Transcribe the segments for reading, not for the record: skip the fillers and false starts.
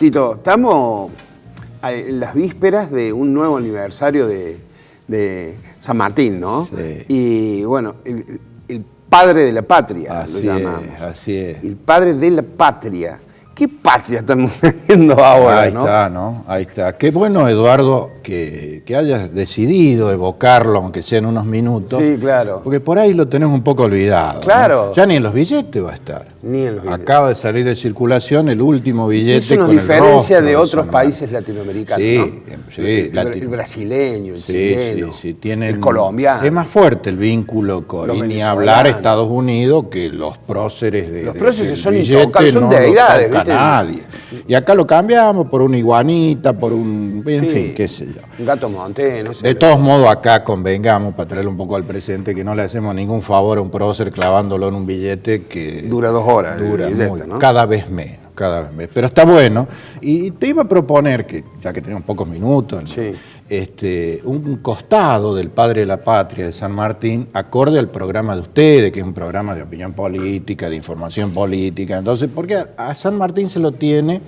Tito, estamos en las vísperas de un nuevo aniversario de San Martín, ¿no? Sí. Y bueno, el padre de la patria, Así lo llamamos. así es. El padre de la patria. ¿Qué patria estamos teniendo ahora, Ahí no? está, ¿no? Ahí está. Qué bueno, Eduardo, que hayas decidido evocarlo, aunque sea en unos minutos. Sí, claro. Porque por ahí lo tenés un poco olvidado. Claro. ¿No? Ya ni en los billetes va a estar. Ni en los billetes. Acaba de salir de circulación el último billete. Eso nos con el diferencia rostro de otros San Martín. países latinoamericanos, Sí, ¿no? sí, El brasileño, el Sí, chileno, sí, tienen, el colombiano. Es más fuerte el vínculo con Los y ni venezolanos. hablar Estados Unidos que los próceres de Los próceres del son billete intocables, son no deidades, lo toca ¿viste? nadie. Y acá lo cambiamos por una iguanita, por un... En Sí, fin, qué sé yo. un gato montés, no sé. De todos modos, acá convengamos, para traerlo un poco al presente, que no le hacemos ningún favor a un prócer clavándolo en un billete que... Dura 2 horas. Dura el billete, muy, ¿no? cada vez menos. Pero está bueno. Y te iba a proponer, que ya que tenemos pocos minutos, ¿no? Sí. Un costado del Padre de la Patria de San Martín, acorde al programa de ustedes, que es un programa de opinión política, de información política. Entonces, porque a San Martín se lo tiene,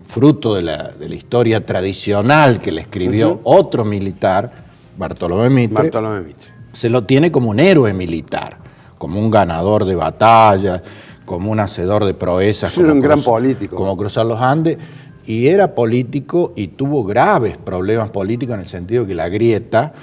fruto de la historia tradicional que le escribió otro militar, Bartolomé Mitre, Bartolomé Mitre. se lo tiene como un héroe militar, como un ganador de batallas, como un hacedor de proezas. Es un gran político. Como cruzar los Andes. Y era político y tuvo graves problemas políticos en el sentido que la grieta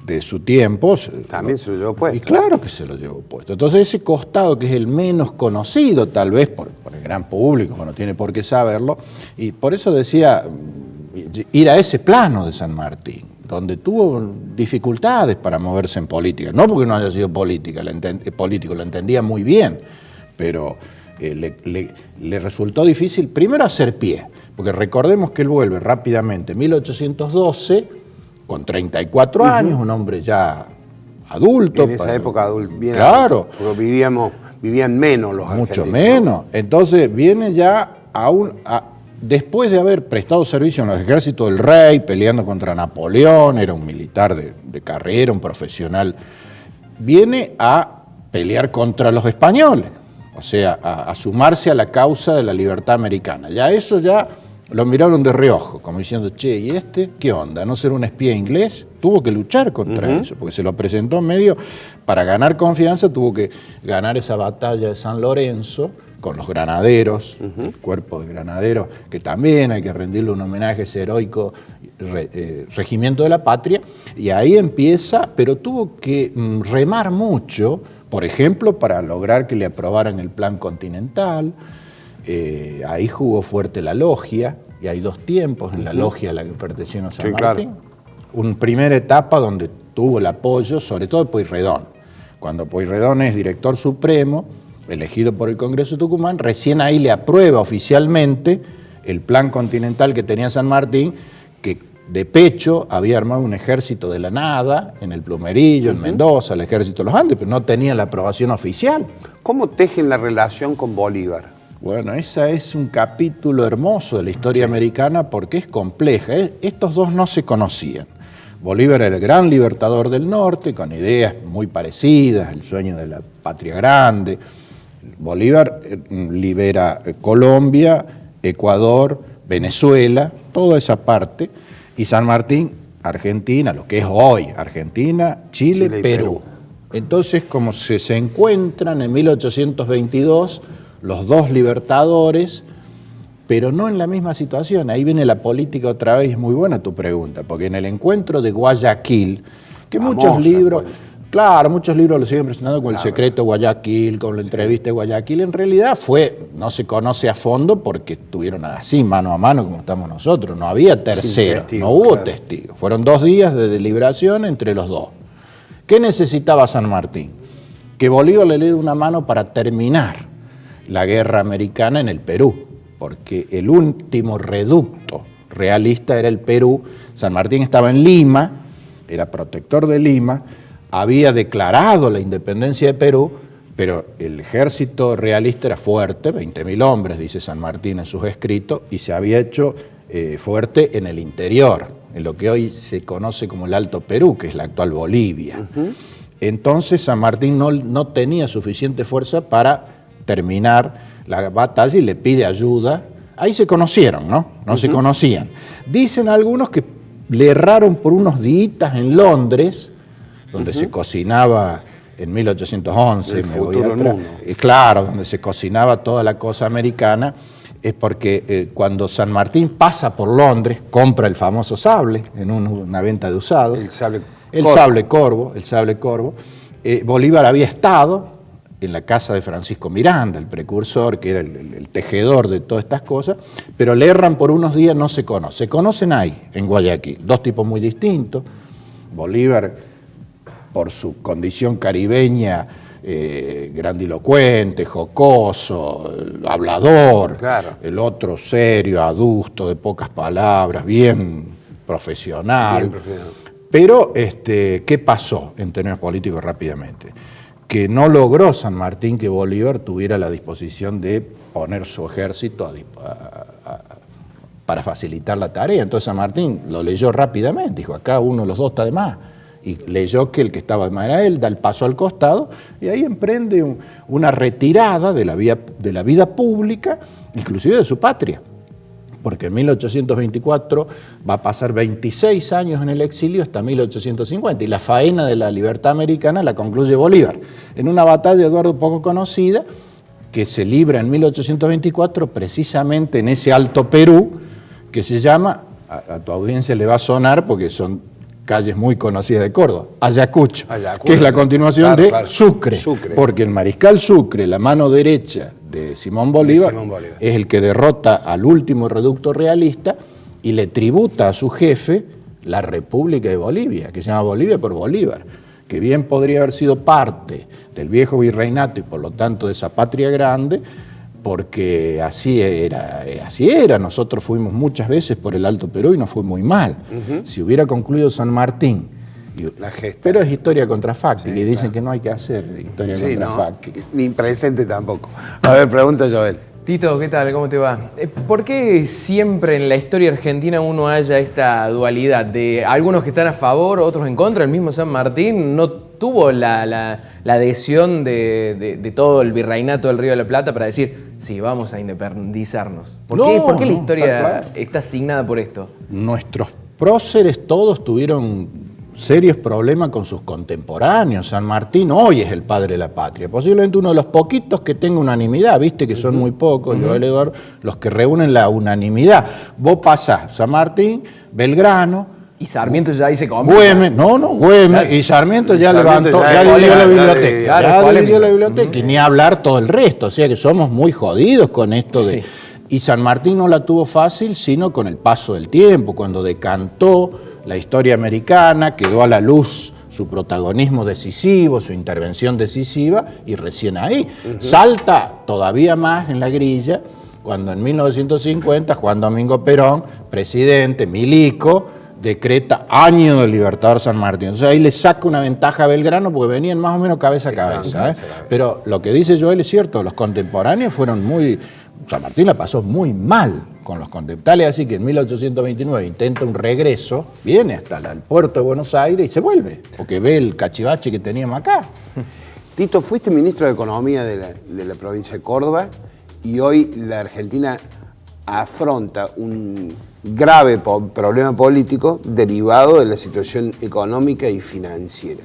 de su tiempo... También se lo llevó puesto. Y claro que se lo llevó puesto. Entonces ese costado, que es el menos conocido tal vez por el gran público, que no tiene por qué saberlo, y por eso decía ir a ese plano de San Martín, donde tuvo dificultades para moverse en política. No porque no haya sido político, lo entendía muy bien, pero le resultó difícil primero hacer pie, porque recordemos que él vuelve rápidamente en 1812, con 34 años, un hombre ya adulto. En esa época adulto, bien claro. adulto, porque vivían menos los Mucho argentinos. menos. Entonces viene ya después de haber prestado servicio en los ejércitos del rey, peleando contra Napoleón, era un militar de carrera, un profesional, viene a pelear contra los españoles, o sea, a sumarse a la causa de la libertad americana. Ya eso ya lo miraron de reojo, como diciendo, che, ¿y este qué onda? ¿No ser un espía inglés? Tuvo que luchar contra eso, porque se lo presentó en medio, para ganar confianza tuvo que ganar esa batalla de San Lorenzo con los granaderos, el cuerpo de granaderos, que también hay que rendirle un homenaje a ese heroico regimiento de la patria, y ahí empieza, pero tuvo que remar mucho, por ejemplo, para lograr que le aprobaran el plan continental. Ahí jugó fuerte la logia, y hay 2 tiempos en la logia a la que perteneció a San Martín. Claro. Una primera etapa donde tuvo el apoyo, sobre todo de Pueyrredón. Cuando Pueyrredón es director supremo, elegido por el Congreso de Tucumán, recién ahí le aprueba oficialmente el plan continental que tenía San Martín, que de pecho había armado un ejército de la nada, en el Plumerillo, en Mendoza, el ejército de los Andes, pero no tenía la aprobación oficial. ¿Cómo tejen la relación con Bolívar? Bueno, ese es un capítulo hermoso de la historia americana porque es compleja. Estos dos no se conocían. Bolívar era el gran libertador del norte, con ideas muy parecidas, el sueño de la patria grande. Bolívar libera Colombia, Ecuador, Venezuela, toda esa parte, y San Martín, Argentina, lo que es hoy Argentina, Chile y Perú. Entonces, como se encuentran en 1822 los dos libertadores, pero no en la misma situación. Ahí viene la política otra vez, es muy buena tu pregunta, porque en el encuentro de Guayaquil, que muchos libros lo siguen presentando como el secreto de Guayaquil, con la entrevista de Guayaquil, en realidad no se conoce a fondo porque estuvieron así, mano a mano, como estamos nosotros, no había tercero, no hubo testigos, fueron 2 días de deliberación entre los dos. ¿Qué necesitaba San Martín? Que Bolívar le dé una mano para terminar la guerra americana en el Perú, porque el último reducto realista era el Perú. San Martín estaba en Lima, era protector de Lima, había declarado la independencia de Perú, pero el ejército realista era fuerte, 20.000 hombres, dice San Martín en sus escritos, y se había hecho fuerte en el interior, en lo que hoy se conoce como el Alto Perú, que es la actual Bolivia. Entonces San Martín no tenía suficiente fuerza para terminar la batalla y le pide ayuda Ahí se conocieron, ¿no? No se conocían. Dicen algunos que le erraron por unos días en Londres, donde se cocinaba en 1811. El futuro mundo. Claro, donde se cocinaba toda la cosa americana, es porque cuando San Martín pasa por Londres, compra el famoso sable en una venta de usados. El sable corvo. Bolívar había estado en la casa de Francisco Miranda, el precursor, que era el tejedor de todas estas cosas, pero le erran por unos días, no se conocen. Se conocen ahí, en Guayaquil, dos tipos muy distintos. Bolívar, por su condición caribeña, grandilocuente, jocoso, hablador, claro. El otro serio, adusto, de pocas palabras, bien profesional. Pero, ¿qué pasó en términos políticos rápidamente? Que no logró San Martín que Bolívar tuviera la disposición de poner su ejército para facilitar la tarea. Entonces San Martín lo leyó rápidamente, dijo, acá uno de los dos está de más. Y leyó que el que estaba de más era él, da el paso al costado, y ahí emprende una retirada de la vida pública, inclusive de su patria. Porque en 1824 va a pasar 26 años en el exilio hasta 1850, y la faena de la libertad americana la concluye Bolívar, en una batalla, Eduardo, poco conocida, que se libra en 1824 precisamente en ese Alto Perú, que se llama, a tu audiencia le va a sonar porque son calles muy conocidas de Córdoba, Ayacucho, que es la continuación de Sucre, porque el mariscal Sucre, la mano derecha de Simón Bolívar, es el que derrota al último reducto realista y le tributa a su jefe la República de Bolivia, que se llama Bolivia por Bolívar, que bien podría haber sido parte del viejo virreinato y por lo tanto de esa patria grande, porque así era. Nosotros fuimos muchas veces por el Alto Perú y nos fue muy mal. Si hubiera concluido San Martín, pero es historia contrafáctica, y dicen que no hay que hacer historia contrafáctica. No, ni presente tampoco. A ver, pregunta Joel. Tito, ¿qué tal? ¿Cómo te va? ¿Por qué siempre en la historia argentina uno haya esta dualidad de algunos que están a favor, otros en contra? El mismo San Martín no tuvo la adhesión de todo el virreinato del Río de la Plata para decir, sí, vamos a independizarnos. ¿Por qué la historia está asignada por esto? Nuestros próceres todos tuvieron serios problemas con sus contemporáneos. San Martín hoy es el padre de la patria, posiblemente uno de los poquitos que tenga unanimidad, viste que son muy pocos, Joel, Eduardo, los que reúnen la unanimidad. Vos pasás San Martín, Belgrano, y Sarmiento ya ahí se comió. Güemes, y Sarmiento ya levantó, ya dividió la biblioteca, y ni hablar todo el resto, o sea que somos muy jodidos con esto de... Y San Martín no la tuvo fácil, sino con el paso del tiempo, cuando decantó la historia americana, quedó a la luz su protagonismo decisivo, su intervención decisiva, y recién ahí. Salta todavía más en la grilla cuando en 1950 Juan Domingo Perón, presidente, milico, decreta año del Libertador San Martín. Entonces ahí le saca una ventaja a Belgrano porque venían más o menos cabeza a cabeza. Pero lo que dice Joel es cierto, los contemporáneos fueron muy... San Martín la pasó muy mal con los contemporáneos, así que en 1829 intenta un regreso, viene hasta el puerto de Buenos Aires y se vuelve, porque ve el cachivache que teníamos acá. Tito, fuiste ministro de Economía de la provincia de Córdoba y hoy la Argentina afronta un grave problema político derivado de la situación económica y financiera.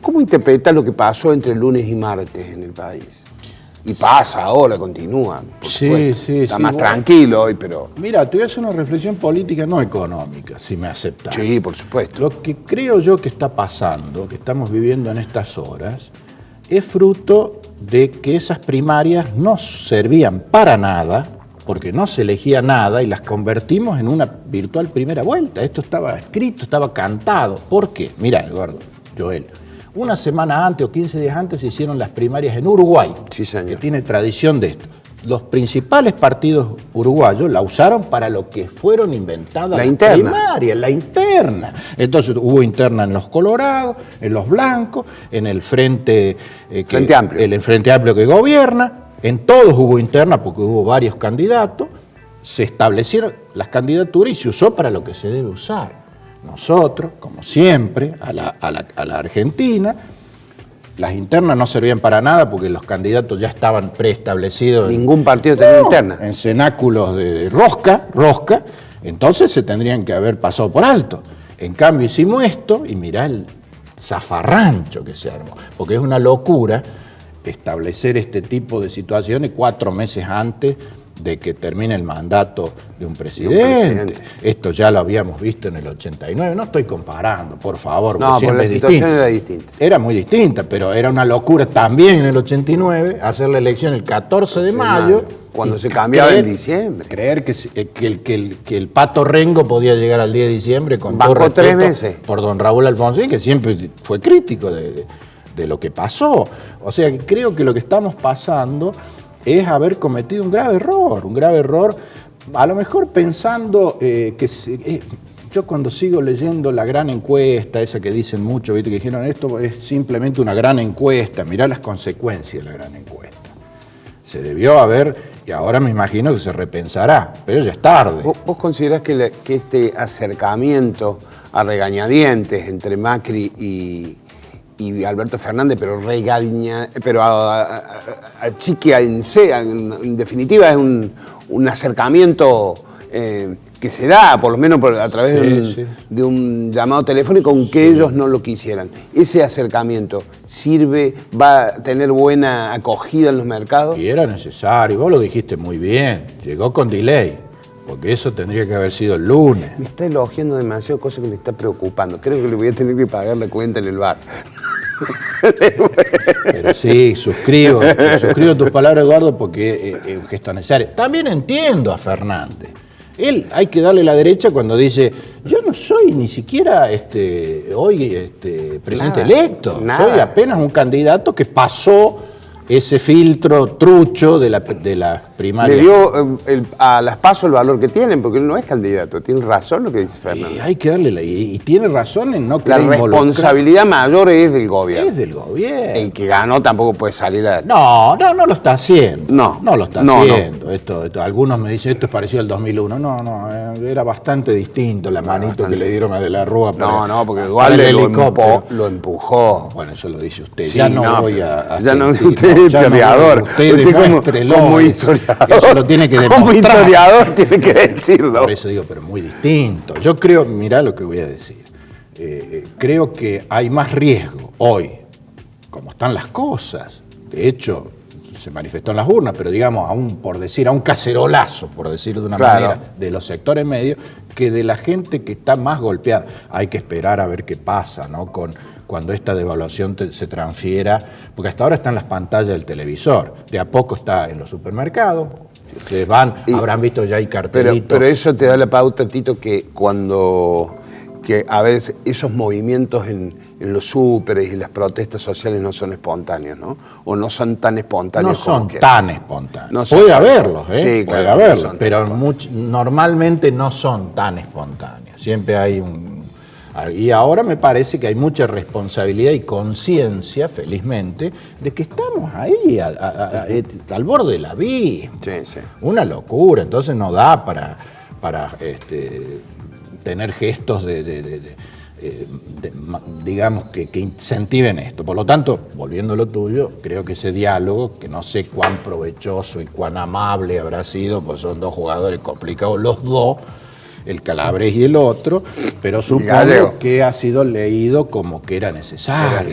¿Cómo interpretas lo que pasó entre lunes y martes en el país? Y pasa ahora, continúa. Está más tranquilo hoy, pero... Mira, te voy a hacer una reflexión política, no económica, si me aceptas. Sí, por supuesto. Lo que creo yo que está pasando, que estamos viviendo en estas horas, es fruto de que esas primarias no servían para nada, porque no se elegía nada, y las convertimos en una virtual primera vuelta. Esto estaba escrito, estaba cantado. ¿Por qué? Mira, Eduardo, Joel, una semana antes o 15 días antes se hicieron las primarias en Uruguay, sí, señor, que tiene tradición de esto. Los principales partidos uruguayos la usaron para lo que fueron inventadas las primarias, la interna. Entonces hubo interna en los colorados, en los blancos, en el Frente Amplio. El Frente Amplio que gobierna, en todos hubo interna porque hubo varios candidatos, se establecieron las candidaturas y se usó para lo que se debe usar. Nosotros, como siempre, a la Argentina, Las internas no servían para nada porque los candidatos ya estaban preestablecidos. Ningún partido tenía interna. En cenáculos de rosca, entonces se tendrían que haber pasado por alto. En cambio hicimos esto y mirá el zafarrancho que se armó, porque es una locura establecer este tipo de situaciones 4 meses antes de que termine el mandato de un presidente. Esto ya lo habíamos visto en el 89, no estoy comparando, por favor. No, porque la situación era distinta. Era muy distinta, pero era una locura también en el 89 hacer la elección el 14 de mayo. Cuando se cambiaba en diciembre. Creer que el Pato Rengo podía llegar al 10 de diciembre con todo Bajó 3 respeto meses. por don Raúl Alfonsín, que siempre fue crítico de lo que pasó. O sea, creo que lo que estamos pasando es haber cometido un grave error, a lo mejor pensando yo cuando sigo leyendo la gran encuesta, esa que dicen mucho, ¿viste? Que dijeron esto es simplemente una gran encuesta, mirá las consecuencias de la gran encuesta. Se debió haber, y ahora me imagino que se repensará, pero ya es tarde. ¿Vos considerás que este acercamiento a regañadientes entre Macri y Alberto Fernández, pero a chiqui en definitiva es un acercamiento que se da, por lo menos a través de un llamado telefónico, aunque ellos no lo quisieran. ¿Ese acercamiento va a tener buena acogida en los mercados? Y era necesario, vos lo dijiste muy bien, llegó con delay, porque eso tendría que haber sido el lunes. Me está elogiando demasiado, cosa que me está preocupando. Creo que le voy a tener que pagar la cuenta en el bar. Pero sí, suscribo tus palabras, Eduardo, porque es un gesto necesario. También entiendo a Fernández. Él hay que darle la derecha cuando dice, yo no soy ni siquiera hoy presidente electo, soy apenas un candidato que pasó ese filtro trucho de la primaria. Le dio a las PASO el valor que tienen, porque él no es candidato. Tiene razón lo que dice Fernando. Hay que darle y tiene razón en no La responsabilidad mayor es del gobierno. Es del gobierno. El que ganó tampoco puede salir a... No lo está haciendo. No lo está haciendo. No. Esto, algunos me dicen, esto es parecido al 2001. Era bastante distinto la manito que le dieron a De la Rúa. Porque Dualde lo empujó. Bueno, eso lo dice usted. Sí, ya no voy a ya no, decir, usted es historiador. Usted como historiador. Eso lo tiene que demostrar. Como historiador tiene que decirlo. Por eso digo, pero muy distinto. Yo creo, mirá lo que voy a decir. Creo que hay más riesgo hoy, como están las cosas. De hecho, se manifestó en las urnas, pero digamos, a un cacerolazo, por decir de una manera, de los sectores medios, que de la gente que está más golpeada. Hay que esperar a ver qué pasa, ¿no? Cuando esta devaluación se transfiera, porque hasta ahora está en las pantallas del televisor, de a poco está en los supermercados. Si ustedes van, habrán visto ya hay cartelitos. Pero eso te da la pauta, Tito, que a veces esos movimientos en los súperes y las protestas sociales no son espontáneos, ¿no? O no son tan espontáneos como No puede haberlos, sí, puede haberlos, pero normalmente no son tan espontáneos. Siempre hay y ahora me parece que hay mucha responsabilidad y conciencia, felizmente, de que estamos ahí, al borde del abismo. Sí. Una locura, entonces no da para tener gestos digamos, que incentiven esto. Por lo tanto, volviendo a lo tuyo, creo que ese diálogo, que no sé cuán provechoso y cuán amable habrá sido, pues son dos jugadores complicados los dos, el Calabres y el otro, pero supongo que ha sido leído como que era necesario.